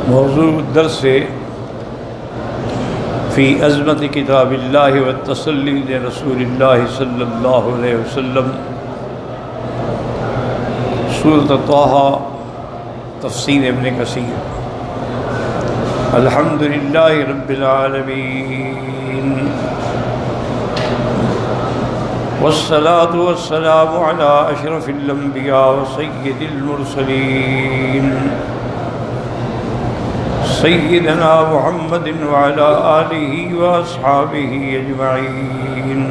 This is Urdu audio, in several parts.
موضوع درس فی عظمت کتاب اللہ والتسلی لرسول اللہ صلی اللہ علیہ وسلم، سورۃ طٰہٰ، تفسیر ابن کثیر۔ الحمد للہ رب العالمین، والصلاة والسلام علی اشرف الانبیاء وسید المرسلین، سیدنا محمد وعلى آلہ واصحابہ اجمعین۔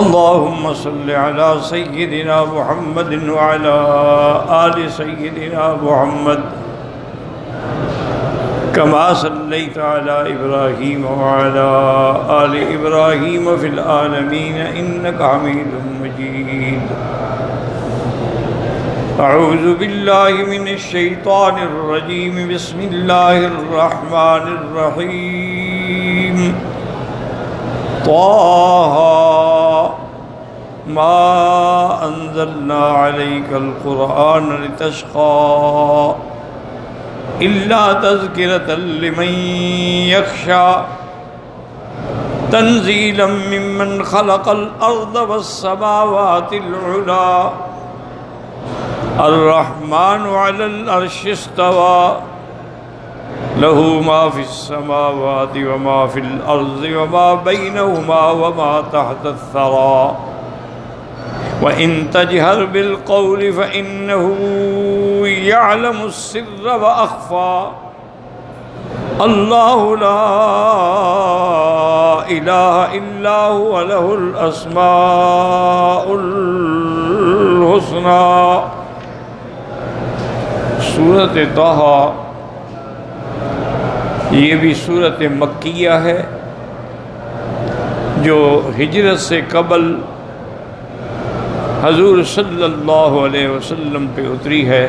اللہم صل علی سیدنا محمد وعلى آل سیدنا محمد کما صلیت علی ابراہیم وعلى آل ابراہیم فی العالمین انک حمید مجید۔ اعوذ باللہ من الشیطان الرجیم، بسم اللہ الرحمن الرحیم۔ طٰہٰ ما انزلنا علیک القرآن لتشقى الا تذکرۃ لمن یخشی، تنزیلا ممن خلق الارض والسماوات العلی، الرحمن علی العرش استوى، له ما في السماوات وما في الأرض وما بينهما وما تحت الثرى، وإن تجهر بالقول فإنه يعلم السر وأخفى، الله لا إله إلا هو له الأسماء الحسنى۔ سورۃ طٰہٰ یہ بھی سورۃ مکیہ ہے جو ہجرت سے قبل حضور صلی اللہ علیہ وسلم پہ اتری ہے،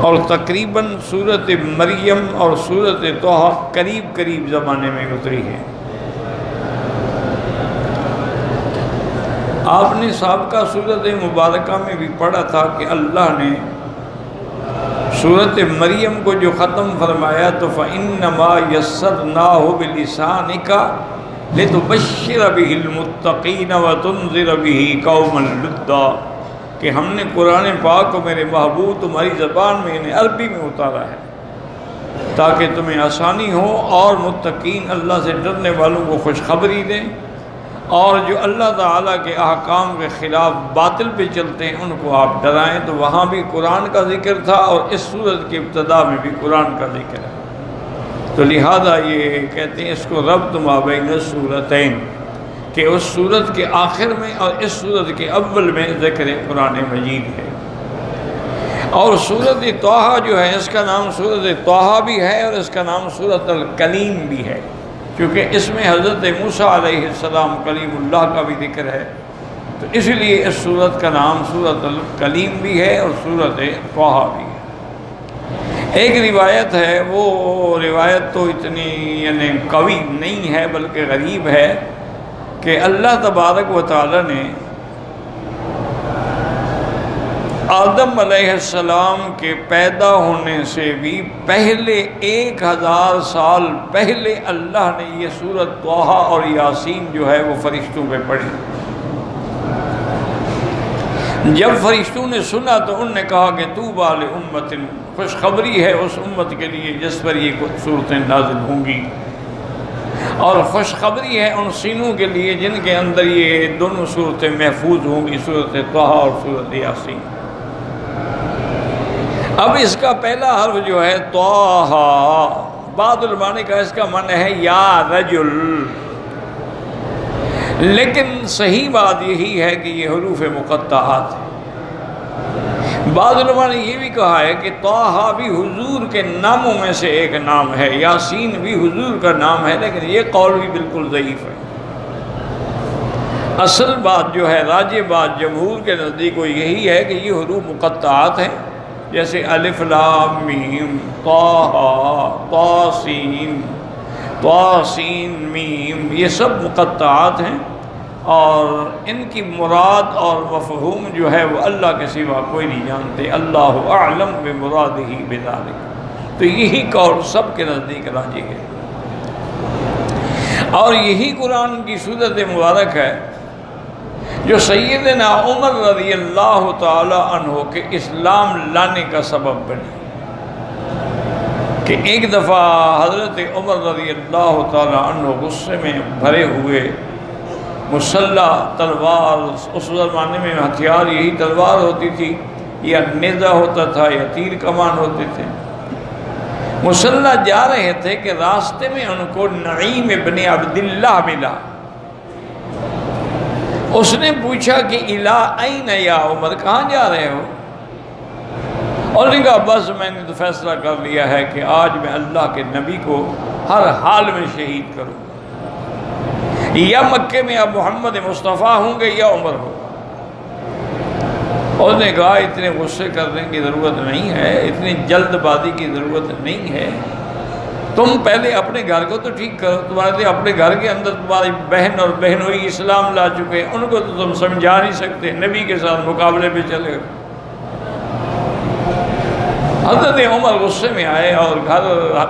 اور تقریباً سورۃ مریم اور سورۃ طٰہٰ قریب زمانے میں اتری ہے۔ آپ نے سابقہ سورۃ مبارکہ میں بھی پڑھا تھا کہ اللہ نے سورۃ مریم کو جو ختم فرمایا تو فَإِنَّمَا يَسَّرْنَاهُ بِلِسَانِكَ لِتُبَشِّرَ بِهِ الْمُتَّقِينَ وَتُنذِرَ بِهِ قَوْمًا لُدًّا، کہ ہم نے قرآن پاک کو میرے محبوب تمہاری زبان میں یعنی عربی میں اتارا ہے تاکہ تمہیں آسانی ہو اور متقین اللہ سے ڈرنے والوں کو خوشخبری دیں، اور جو اللہ تعالیٰ کے احکام کے خلاف باطل پہ چلتے ہیں ان کو آپ ڈرائیں۔ تو وہاں بھی قرآن کا ذکر تھا اور اس سورت کی ابتدا میں بھی قرآن کا ذکر ہے، تو لہذا یہ کہتے ہیں اس کو ربط ما بین السورتین، کہ اس سورت کے آخر میں اور اس سورت کے اول میں ذکر قرآن مجید ہے۔ اور سورۃ طٰہٰ جو ہے اس کا نام سورۃ طٰہٰ بھی ہے اور اس کا نام سورۃ الکلیم بھی ہے، کیونکہ اس میں حضرت موسیٰ علیہ السلام کلیم اللہ کا بھی ذکر ہے، تو اس لیے اس سورت کا نام سورۃ الکلیم بھی ہے اور سورۃ طٰہٰ بھی ہے۔ ایک روایت ہے، وہ روایت تو اتنی یعنی قوی نہیں ہے بلکہ غریب ہے، کہ اللہ تبارک و تعالی نے آدم علیہ السلام کے پیدا ہونے سے بھی پہلے 1000 سال پہلے اللہ نے یہ سورۃ طٰہٰ اور یاسین جو ہے وہ فرشتوں پہ پڑھی۔ جب فرشتوں نے سنا تو انہوں نے کہا کہ طوبیٰ لأمۃ، خوشخبری ہے اس امت کے لیے جس پر یہ صورتیں نازل ہوں گی، اور خوشخبری ہے ان سینوں کے لیے جن کے اندر یہ دونوں صورتیں محفوظ ہوں گی، سورۃ طٰہٰ اور سورۃ یاسین۔ اب اس کا پہلا حرف جو ہے طٰہٰ، بعض علماء نے کہا اس کا معنی ہے یا رجل، لیکن صحیح بات یہی ہے کہ یہ حروف مقطعات ہیں۔ بعض علماء نے یہ بھی کہا ہے کہ طٰہٰ بھی حضور کے ناموں میں سے ایک نام ہے، یاسین بھی حضور کا نام ہے، لیکن یہ قول بھی بالکل ضعیف ہے۔ اصل بات جو ہے راجح بات جمہور کے نزدیک وہ یہی ہے کہ یہ حروف مقطعات ہیں، جیسے الف لام میم، طٰہٰ، طاسین، طاسین میم، یہ سب مقطعات ہیں، اور ان کی مراد اور مفہوم جو ہے وہ اللہ کے سوا کوئی نہیں جانتے. اللہ اعلم بمرادہ بذالک. تو یہی قول سب کے نزدیک راجح ہے، اور یہی قرآن کی صورت مبارک ہے جو سیدنا عمر رضی اللہ تعالی عنہ کے اسلام لانے کا سبب بنی. کہ ایک دفعہ حضرت عمر رضی اللہ تعالی عنہ غصے میں بھرے ہوئے مسلح تلوار، اس زمانے میں ہتھیار یہی تلوار ہوتی تھی یا نیزہ ہوتا تھا یا تیر کمان ہوتے تھے، مسلح جا رہے تھے کہ راستے میں ان کو نعیم ابن عبداللہ ملا. اس نے پوچھا کہ الی این یا عمر، کہاں جا رہے ہو؟ اور نے کہا بس میں نے تو فیصلہ کر لیا ہے کہ آج میں اللہ کے نبی کو ہر حال میں شہید کروں، یا مکے میں اب محمد مصطفیٰ ہوں گے یا عمر ہوگا. اور نے کہا اتنے غصے کرنے کی ضرورت نہیں ہے، اتنی جلد بازی کی ضرورت نہیں ہے، تم پہلے اپنے گھر کو تو ٹھیک کرو. تمہارے اپنے گھر کے اندر تمہاری بہن اور بہنوئی اسلام لا چکے ہیں، ان کو تو تم سمجھا نہیں سکتے، نبی کے ساتھ مقابلے پہ چلے گئے. حضرت عمر غصے میں آئے اور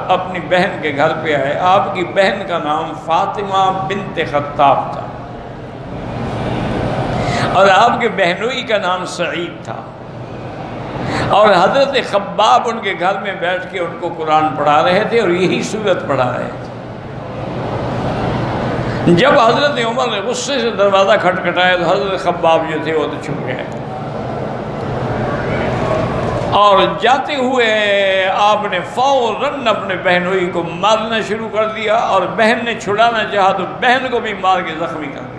اپنی بہن کے گھر پہ آئے. آپ کی بہن کا نام فاطمہ بنت خطاب تھا اور آپ کے بہنوئی کا نام سعید تھا، اور حضرت خباب ان کے گھر میں بیٹھ کے ان کو قرآن پڑھا رہے تھے اور یہی سورت پڑھا رہے تھے. جب حضرت عمر نے غصے سے دروازہ کھٹکھٹایا تو حضرت خباب جو تھے وہ تو چھپ گئے، اور جاتے ہوئے آپ نے فوراً اپنے بہنوئی کو مارنا شروع کر دیا، اور بہن نے چھڑانا چاہا تو بہن کو بھی مار کے زخمی کر دیا.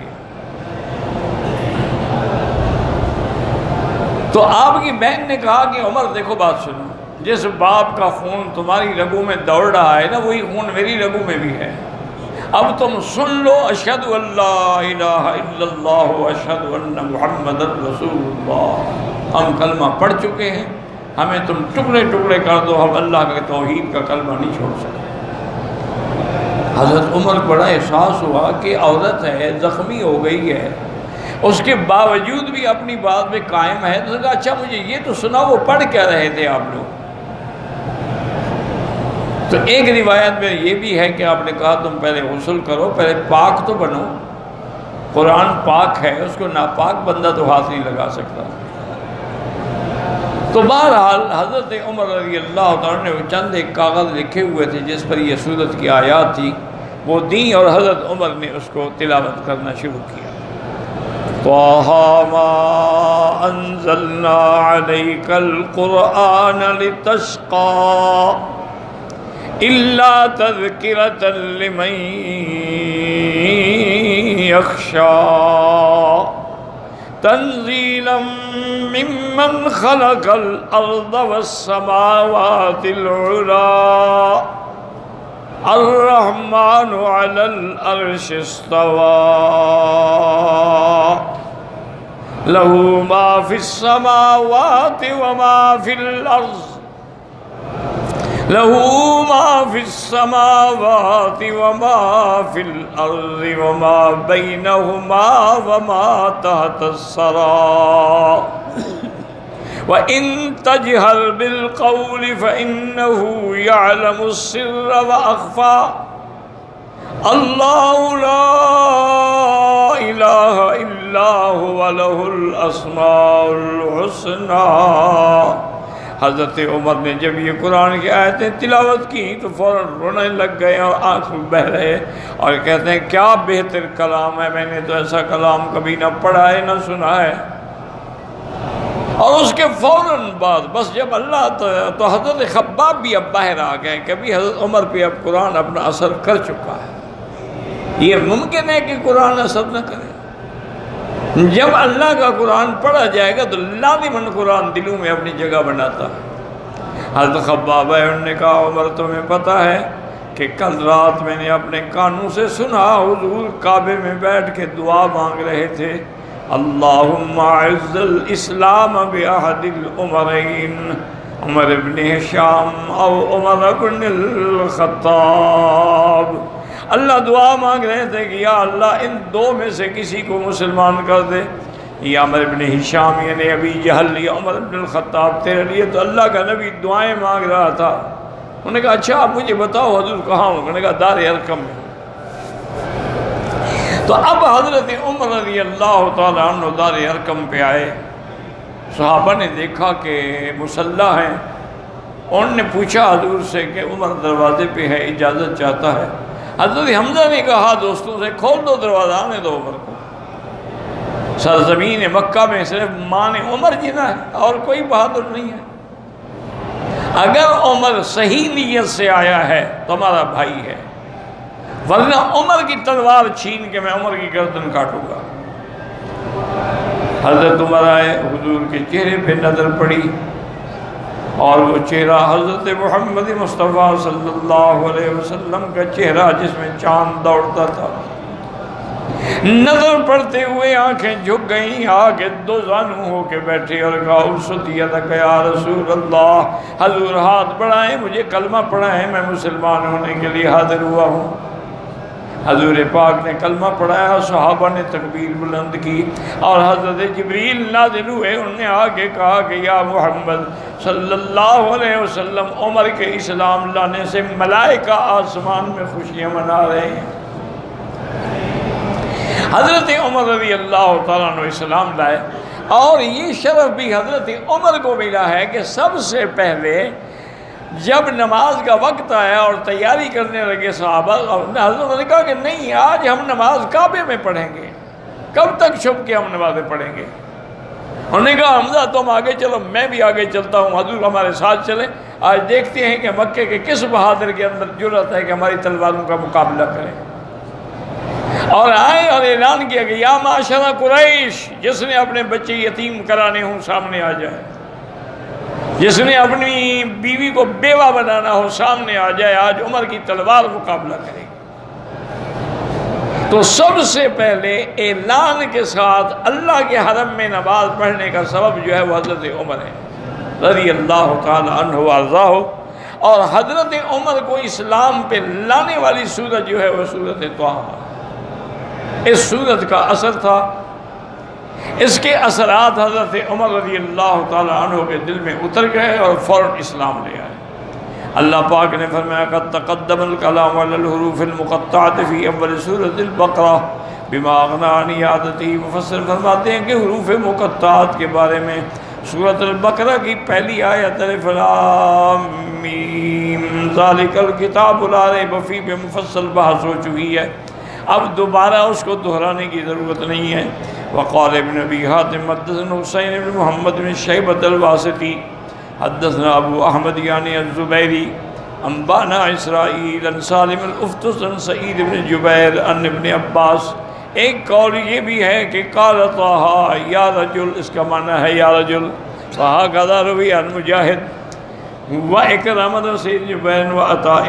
تو آپ کی بہن نے کہا کہ عمر دیکھو بات سنو، جس باپ کا خون تمہاری رگوں میں دوڑ رہا ہے نا وہی خون میری رگوں میں بھی ہے. اب تم سن لو، اشہد ان لا الہ الا اللہ واشہد ان محمد رسول اللہ. ہم کلمہ پڑھ چکے ہیں، ہمیں تم ٹکڑے ٹکڑے کر دو، ہم اللہ کے توحید کا کلمہ نہیں چھوڑ سکتے. حضرت عمر کو بڑا احساس ہوا کہ عورت ہے، زخمی ہو گئی ہے، اس کے باوجود بھی اپنی بات میں قائم ہے. تو کہا اچھا مجھے یہ تو سنا وہ پڑھ کیا رہے تھے آپ لوگ؟ تو ایک روایت میں یہ بھی ہے کہ آپ نے کہا تم پہلے غسل کرو، پہلے پاک تو بنو، قرآن پاک ہے، اس کو ناپاک بندہ تو ہاتھ نہیں لگا سکتا. تو بہرحال حضرت عمر رضی اللہ تعالیٰ نے چند ایک کاغذ لکھے ہوئے تھے جس پر یہ سورت کی آیات تھی، وہ دیں اور حضرت عمر نے اس کو تلاوت کرنا شروع کیا. طٰہٰ مَا أَنزَلْنَا عَلَيْكَ الْقُرْآنَ لِتَشْقَىٰ إِلَّا تَذْكِرَةً لِمَن يَخْشَىٰ تنزیلا ممن خلق الارض والسماوات العلی الرحمن علی العرش استوى له ما في السماوات وما في الارض له ما في السماوات وما في الأرض وما بينهما وما تحت الثرى وإن تجهر بالقول فإنه يعلم السر وأخفى الله لا إله إلا هو له الأسماء الحسنى. حضرت عمر نے جب یہ قرآن کی آیتیں تلاوت کی تو فوراً رونے لگ گئے اور آنکھ بہہ رہے اور کہتے ہیں کیا بہتر کلام ہے، میں نے تو ایسا کلام کبھی نہ پڑھا ہے نہ سنا ہے. اور اس کے فوراً بعد بس جب اللہ تو حضرت خباب بھی اب باہر آ گئے کہ ابھی حضرت عمر پہ اب قرآن اپنا اثر کر چکا ہے. یہ ممکن ہے کہ قرآن اثر نہ کرے. جب اللہ کا قرآن پڑھا جائے گا تو لازماً قرآن دلوں میں اپنی جگہ بناتا ہے. حضرت خباب ہے، انہوں نے کہا عمر تمہیں پتہ ہے کہ کل رات میں نے اپنے کانوں سے سنا حضور کعبے میں بیٹھ کے دعا مانگ رہے تھے، اللہم اعز الاسلام باحد العمرین، عمر ابن ہشام او عمر ابن الخطاب، اللہ دعا مانگ رہے تھے کہ یا اللہ ان دو میں سے کسی کو مسلمان کر دے، یا عمر بن ہشام یعنی ابی جہل یا عمر بن الخطاب، تیرے لیے تو اللہ کا نبی دعائیں مانگ رہا تھا۔ انہوں نے کہا اچھا آپ مجھے بتاؤ حضور کہاں ہوں؟ انہوں نے کہا دار ارقم میں۔ تو اب حضرت عمر رضی اللہ تعالیٰ عنہ دار ارقم پہ آئے، صحابہ نے دیکھا کہ مسلح ہیں، انہوں نے پوچھا حضور سے کہ عمر دروازے پہ ہے، اجازت چاہتا ہے۔ حضرت حمزہ نے کہا دوستوں سے کھول دو دروازہ، آنے دو عمر کو۔ سرزمین مکہ میں صرف ماں نے عمر جینا ہے اور کوئی بہادر نہیں ہے۔ اگر عمر صحیح نیت سے آیا ہے تو ہمارا بھائی ہے، ورنہ عمر کی تلوار چھین کے میں عمر کی گردن کاٹوں گا۔ حضرت عمر آئے، حضور کے چہرے پہ نظر پڑی اور وہ چہرہ حضرت محمد مصطفیٰ صلی اللہ علیہ وسلم کا چہرہ جس میں چاند دوڑتا تھا۔ نظر پڑتے ہوئے آنکھیں جھک گئیں، آگے دو زانو ہو کے بیٹھے اور کہا ارشدیتک یا رسول اللہ، حضور ہاتھ بڑھائیں، مجھے کلمہ پڑھائیں، میں مسلمان ہونے کے لیے حاضر ہوا ہوں۔ حضور پاک نے کلمہ پڑھایا، صحابہ نے تکبیر بلند کی اور حضرت جبریل نازل ہوئے، انہوں نے آگے کہا کہ یا محمد صلی اللہ علیہ وسلم، عمر کے اسلام لانے سے ملائکہ آسمان میں خوشیاں منا رہے ہیں۔ حضرت عمر رضی اللہ تعالیٰ عنہ اسلام لائے، اور یہ شرف بھی حضرت عمر کو ملا ہے کہ سب سے پہلے جب نماز کا وقت آیا اور تیاری کرنے لگے صحابہ، حضرت نے کہا کہ نہیں، آج ہم نماز کعبے میں پڑھیں گے، کب تک چھپ کے ہم نمازیں پڑھیں گے؟ انہوں نے کہا حمزہ تم آگے چلو، میں بھی آگے چلتا ہوں، حضور ہمارے ساتھ چلیں، آج دیکھتے ہیں کہ مکے کے کس بہادر کے اندر جرأت ہے کہ ہماری تلواروں کا مقابلہ کریں۔ اور آئے اور اعلان کیا کہ یا معاشر قریش، جس نے اپنے بچے یتیم کرانے ہوں سامنے آ جائے، جس نے اپنی بیوی کو بیوہ بنانا ہو سامنے آ جائے، آج عمر کی تلوار مقابلہ کرے گی۔ تو سب سے پہلے اعلان کے ساتھ اللہ کے حرم میں نماز پڑھنے کا سبب جو ہے وہ حضرت عمر ہے رضی اللہ تعالی عنہ وارضاہ۔ اور حضرت عمر کو اسلام پہ لانے والی سورت جو ہے وہ سورت طٰہٰ، اس سورت کا اثر تھا، اس کے اثرات حضرت عمر رضی اللہ تعالی عنہ کے دل میں اتر گئے اور فوراً اسلام لے آئے۔ اللہ پاک نے فرمایا قد تقدم الکلام علی الحروف المقطعۃ فی اول سورۃ البقرہ بما اغنی عن عادتی۔ مفسر فرماتے ہیں کہ حروف مقطعات کے بارے میں سورۃ البقرہ کی پہلی آیت الف لام میم ذالک الکتاب لا ریب فیہ میں مفصل بحث ہو چکی ہے، اب دوبارہ اس کو دہرانے کی ضرورت نہیں ہے۔ وقال ابن ابی حاتم حدثنا حسین بن محمد بن شیبۃ الواسطی حدثنا ابو احمد یعنی الزبیری انبانا اسرائیل عن سالم الافتس عن سعید بن جبیر عن ابن عباس۔ ایک قول یہ بھی ہے کہ قال طٰہٰ یا رجل، اس کا معنی ہے یا رجل، وہکذا روی عن مجاہد وإكرمة سيد جبير وعطاء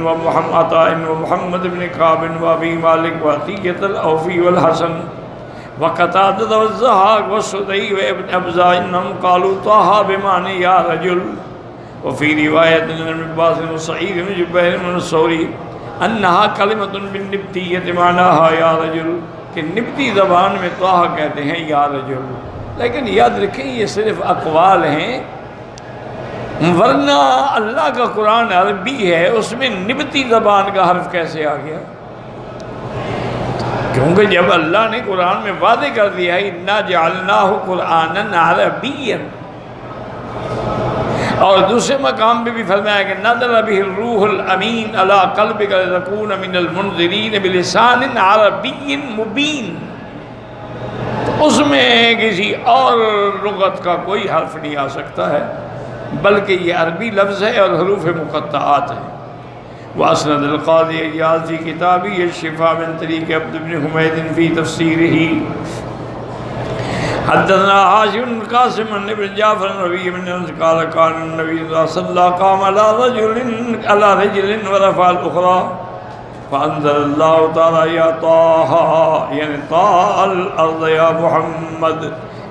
ومحمد بن كعب وأبي مالك وعطية الأوفي والحسن وقتادة والضحاك والسدي وابن أبزة إنهم قالوا طه بمعنى يا رجل، وفي رواية عن ابن عباس وسعيد بن جبير من الثوري أنها كلمة بالنبتية معناها يا رجل، کہ نبتی زبان میں طه کہتے ہیں یا رجل، لیکن یاد رکھیں یہ صرف اقوال ہیں، ورنہ اللہ کا قرآن عربی ہے، اس میں نبتی زبان کا حرف کیسے آ گیا؟ کیونکہ جب اللہ نے قرآن میں واضح کر دیا ہے اِنَّا جَعَلْنَاهُ قُرْآنًا عَرَبِيًّا، اور دوسرے مقام پہ بھی فرمایا کہ نَزَلَ بِهِ الرُّوحُ الْأَمِينُ عَلَىٰ قَلْبِكَ لِتَكُونَ مِنَ الْمُنذِرِينَ بِلِسَانٍ عَرَبِيٍّ مُبِينٍ، تو اس میں کسی اور لغت کا کوئی حرف نہیں آ سکتا ہے، بلکہ یہ عربی لفظ ہے اور حروف مقطعات ہیں۔ واسند القاضی ایاز فی کتابی الشفاء من طریق عبد بن حمید فی تفسیرہ حدثنا حاشم بن قاسم بن ابن جعفر ربیع بن انس قال کان النبی صلی اللہ علیہ وسلم قام على رجل ورفع الاخرى فانزل اللہ تعالی یا طٰہٰ یعنی طٰہٰ الارض یا محمد۔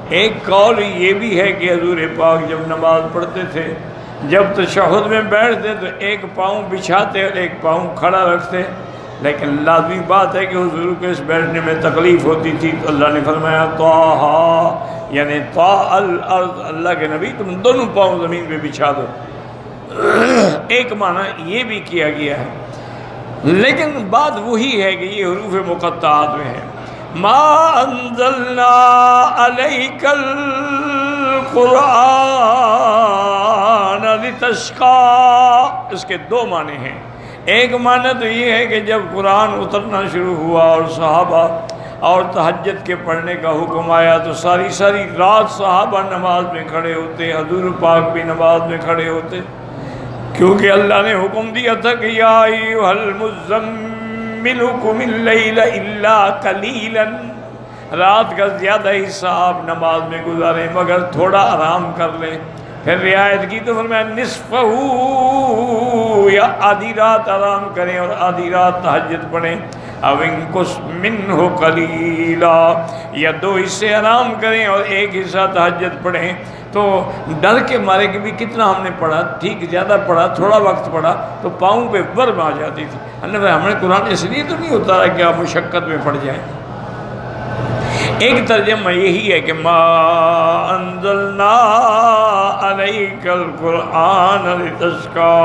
ایک قول یہ بھی ہے کہ حضور پاک جب نماز پڑھتے تھے، جب تشہد میں بیٹھتے تو ایک پاؤں بچھاتے اور ایک پاؤں کھڑا رکھتے، لیکن لازمی بات ہے کہ حضور کو اس بیٹھنے میں تکلیف ہوتی تھی، تو اللہ نے فرمایا طٰ، یعنی طٰ الارض، اللہ کے نبی تم دونوں پاؤں زمین پہ بچھا دو۔ ایک معنی یہ بھی کیا گیا ہے، لیکن بات وہی ہے کہ یہ حروف مقطعات میں ہے۔ ما انزلنا علیک القرآن لتشقى، اس کے دو معنی ہیں۔ ایک معنی تو یہ ہے کہ جب قرآن اترنا شروع ہوا اور صحابہ اور تہجد کے پڑھنے کا حکم آیا تو ساری رات صحابہ نماز میں کھڑے ہوتے، حضور پاک بھی نماز میں کھڑے ہوتے، کیونکہ اللہ نے حکم دیا تھا کہ یا ایھا المزمل قم اللیل الا قلیلا، رات کا زیادہ حصہ آپ نماز میں گزاریں مگر تھوڑا آرام کر لیں۔ پھر رعایت کی تو فرمایا نصفہ، یا آدھی رات آرام کریں اور آدھی رات تہجد پڑھیں، او انقص منہ قلیلا، یا دو حصے آرام کریں اور ایک حصہ تہجد پڑھیں۔ تو ڈر کے مارے کہ بھی کتنا ہم نے پڑھا، ٹھیک زیادہ پڑھا، تھوڑا وقت پڑھا تو پاؤں پہ ورم آ جاتی تھی۔ ہم نے قرآن اس لیے تو نہیں اتارا کہ آپ مشقت میں پڑ جائیں۔ ایک ترجمہ یہی ہے کہ ما انزلنا علیک القرآن لتشقى،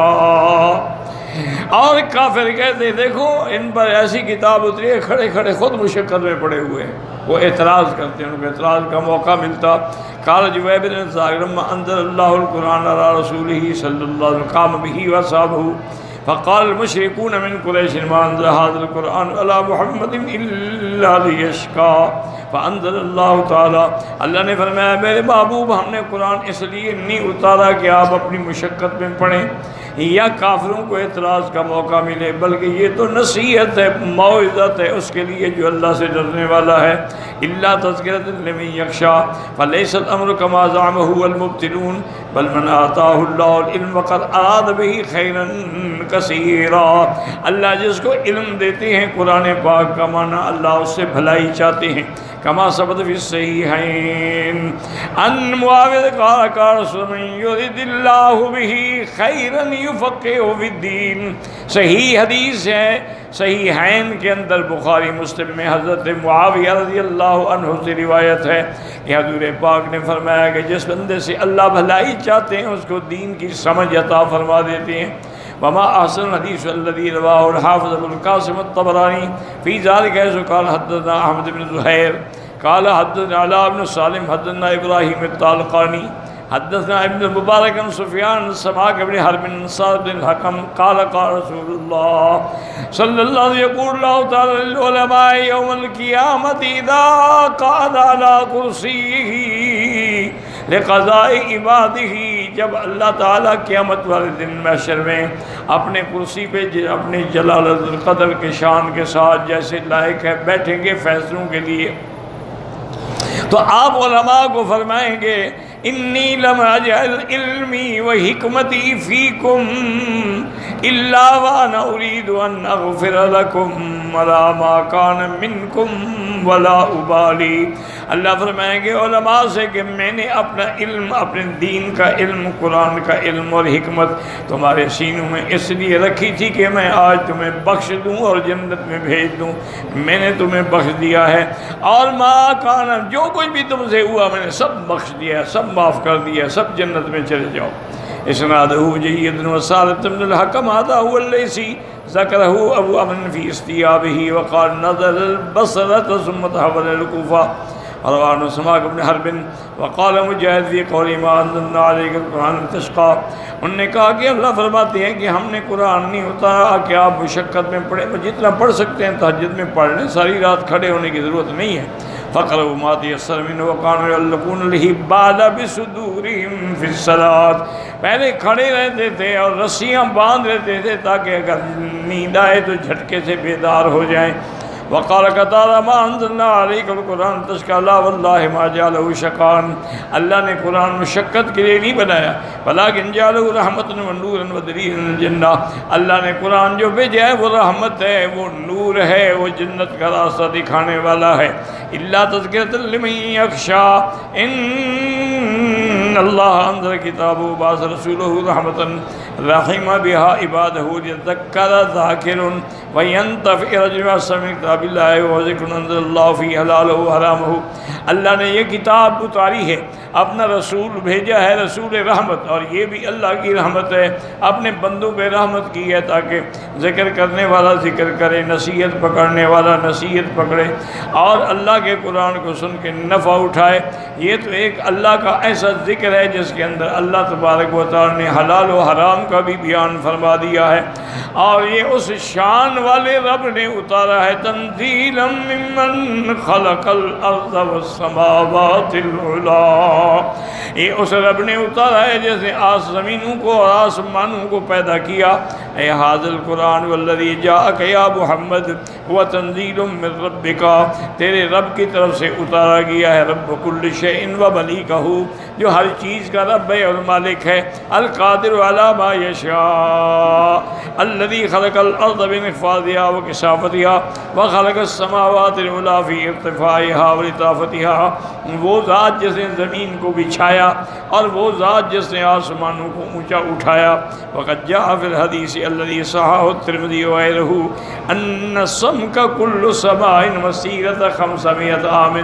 اور کافر کہتے دیکھو ان پر ایسی کتاب اتری ہے، کھڑے کھڑے خود مشقت میں پڑے ہوئے ہیں، وہ اعتراض کرتے ہیں، ان کو اعتراض کا موقع ملتا۔ قال جویب بن ثابت لما انزل اللہ القرآن علی رسولہ صلی اللہ علیہ وسلم قام به واصحابہ فقال المشركون من قریش ما انزل هذا القرآن على محمد الا ليشقى فانزل اللہ تعالی، اللہ نے فرمایا میرے محبوب ہم نے قرآن اس لیے نہیں اتارا کہ آپ اپنی مشقت میں پڑھیں یا کافروں کو اعتراض کا موقع ملے، بلکہ یہ تو نصیحت ہے، موعظت ہے اس کے لیے جو اللہ سے ڈرنے والا ہے۔ الا تذکرۃ لمن یخشی فلیس الامر کما زعمه المبطلون بل من آتاہ اللہ العلم وقد اراد به خیرا کثیرا، اللہ جس کو علم دیتے ہیں قرآن پاک کا معنی اللہ اس سے بھلائی چاہتے ہیں۔ کما ثبت فی الصحیحین ان معاویہ قال قال رسول من یرید اللہ بہ خیرا یفقہہ فی الدین، صحیح حدیث ہے صحیحین کے اندر بخاری مسلم میں حضرت معاویہ رضی اللہ عنہ سے روایت ہے کہ حضور پاک نے فرمایا کہ جس بندے سے اللہ بھلائی چاہتے ہیں اس کو دین کی سمجھ عطا فرما دیتے ہیں۔ وما احسن الحدیث الذی رواہ الحافظ ابو القاسم الطبرانی فی ذلک قال حدثنا احمد بن زہیر قال حدثنا علاء بن سالم حدثنا ابراہیم الطالقانی حدثنا ابن المبارک عن سفیان سماک بن حرب بن صاد بن الحکم قال قال رسول اللہ صلی اللہ علیہ وسلم یقول اللہ تعالی للعلماء یوم القیامت اذا قعد علی کرسیہ لقضاء عبادہ، جب اللہ تعالیٰ قیامت والے دن محشر میں اپنے کرسی پہ اپنے جلالت القدر کے شان کے ساتھ جیسے لائق ہے بیٹھیں گے فیصلوں کے لیے، تو آپ علماء کو فرمائیں گے انی لم اجعل علمی و حکمتی فیکم الا وانا اريد ان اغفر لکم ولا ما کان منکم ولا ابالی، اللہ فرمائیں گے علماء سے کہ میں نے اپنا علم، اپنے دین کا علم، قرآن کا علم اور حکمت تمہارے سینوں میں اس لیے رکھی تھی کہ میں آج تمہیں بخش دوں اور جنت میں بھیج دوں، میں نے تمہیں بخش دیا ہے، اور ما کان، جو کچھ بھی تم سے ہوا میں نے سب بخش دیا، سب معاف کر دیا، سب جنت میں چلے جاؤ۔ اسنادہ جید وصالح بن الحکم هذا هو الذي ذکرہ ابو امن فی استیابہ وقال نظر البصرة ثم تحول الکوفہ، روان سماک بن حرب وقال مجاہد فی قولی ما انزلنا علیک القرآن لتشقى، انہوں نے کہا کہ اللہ فرماتے ہیں کہ ہم نے قرآن نہیں اتارا کہ آپ مشقت میں پڑھیں، جتنا پڑھ سکتے ہیں تہجد میں پڑھ لیں، ساری رات کھڑے ہونے کی ضرورت نہیں ہے۔ فقرؤوا ما تيسر منه وكانوا يعلقون الحبال بصدورهم في الصلاة، پہلے کھڑے رہتے تھے اور رسیاں باندھ لیتے تھے تاکہ اگر نیند آئے تو جھٹکے سے بیدار ہو جائیں۔ وقال قتادہ ما انزلنا علیک القرآن تشقى لا واللہ ما جعلہ شقان، اللہ نے قرآن مشقت کے لیے نہیں بنایا ولکن جعلہ رحمۃ ونورا ودلیلا للجنہ، اللہ نے قرآن جو بھیجا ہے وہ رحمت ہے، وہ نور ہے، وہ جنت کا راستہ دکھانے والا ہے۔ الا تذکرۃ لمن یخشی ان اللہ انزل کتابہ وبعث رسولہ رحمۃ رحم بها عباده ليذكر ذاکر وینتفع رجل سمع کتاب اللہ وذکر انزل اللہ فی حلالہ حرامہ۔ اللہ نے یہ کتاب اتاری ہے، اپنا رسول بھیجا ہے، رسول رحمت، اور یہ بھی اللہ کی رحمت ہے، اپنے بندوں پہ رحمت کی ہے تاکہ ذکر کرنے والا ذکر کرے، نصیحت پکڑنے والا نصیحت پکڑے، اور اللہ کے قرآن کو سن کے نفع اٹھائے۔ یہ تو ایک اللہ کا ایسا ذکر ہے جس کے اندر اللہ تبارک و تعالی نے حلال و حرام کا بھی بیان فرما دیا ہے، اور یہ اس شان والے رب نے اتارا ہے، تنزیلا ممن خلق الارض والسماوات العلی، یہ اس رب نے اتارا ہے جیسے زمینوں کو اور آسمانوں کو پیدا کیا۔ اے ھذا القرآن والذی جاءک یا محمد هو تنزیل من ربک، تیرے رب کی طرف سے اتارا گیا ہے، رب کل شیء و ملیکہ، جو ہر چیز کا رب ہے اور مالک ہے، القادر علی ما یشاء، الذی خلق الارض بانخفاضها وکثافتها وخلق السماوات العلی فی ارتفاعها ولطافتها، وہ ذات جس نے زمین کو بچھایا اور وہ ذات جس نے آسمانوں کو اونچا اٹھایا۔ وقد جاء فی الحدیث الذی صححہ الترمذی وغیرہ ان السمک کل سماء مسیرۃ 500 عام،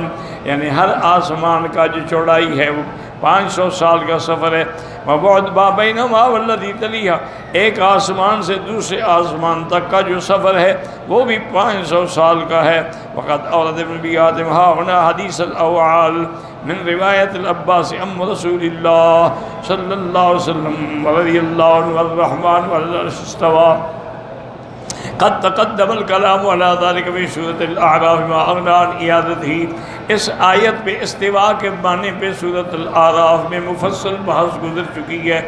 یعنی ہر آسمان کا جو چوڑائی ہے وہ 500 سال کا سفر ہے۔ وبعد ما بینہما والذی تلیہا، ایک آسمان سے دوسرے آسمان تک کا جو سفر ہے وہ بھی 500 سال کا ہے۔ وقد اورد ابن ابی حاتم ھاہنا حدیث الاوعال من روایت العباس ام رسول اللہ صلی اللہ علیہ وسلم رضی اللہ عنہ الرحمن وعلی العرش استوى، قد تقدم الکلام علی ذلک فی سورۃ الاعراف ما اغنی عن اعادتہ، اس آیت پہ استوا کے معنی پہ سورۃ الاعراف میں مفصل بحث گزر چکی ہے،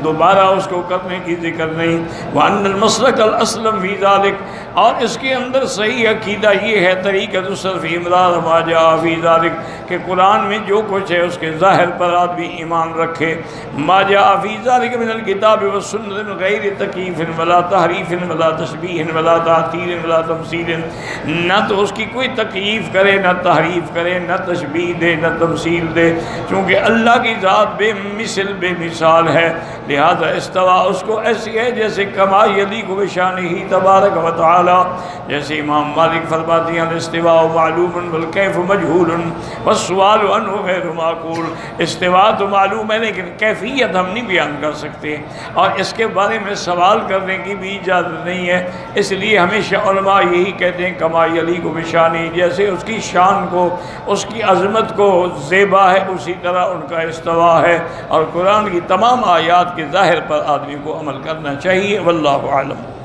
دوبارہ اس کو کرنے کی ذکر نہیں۔ وان المسلک الاسلم فی ذلک، اور اس کے اندر صحیح عقیدہ یہ ہے، طریقۃ السلف امرار ما جاء فی ذلک، کہ قرآن میں جو کچھ ہے اس کے ظاہر پر آدمی ایمان رکھے، ما جاء فی ذلک من الکتاب والسنۃ من غیر تکییف ولا تحریف ولا تشبیہ ولا تعطیل ولا تمثیل، نہ تو اس کی کوئی تکییف کرے، نہ تحریف کرے، نہ تشبیہ دے، نہ تمثیل دے، چونکہ اللہ کی ذات بے مثل بے مثال ہے، لہذا استوا اس کو ایسی ہے جیسے کما یلیق بشانہ تبارک و تعالی، جیسے امام مالک فرماتے ہیں الاستواء معلوم والکیف مجہول والسؤال عنہ غیر معقول، استوا تو معلوم ہے لیکن کیفیت ہم نہیں بیان کر سکتے، اور اس کے بارے میں سوال کرنے کی بھی اجازت نہیں ہے، اس لیے ہمیشہ علماء یہی کہتے ہیں کما یلیق بشانہ، جیسے اس کی شان کو، اس کی عظمت کو زیبا ہے اسی طرح ان کا استوا ہے، اور قرآن کی تمام آیات کے ظاہر پر آدمی کو عمل کرنا چاہیے۔ واللہ اعلم۔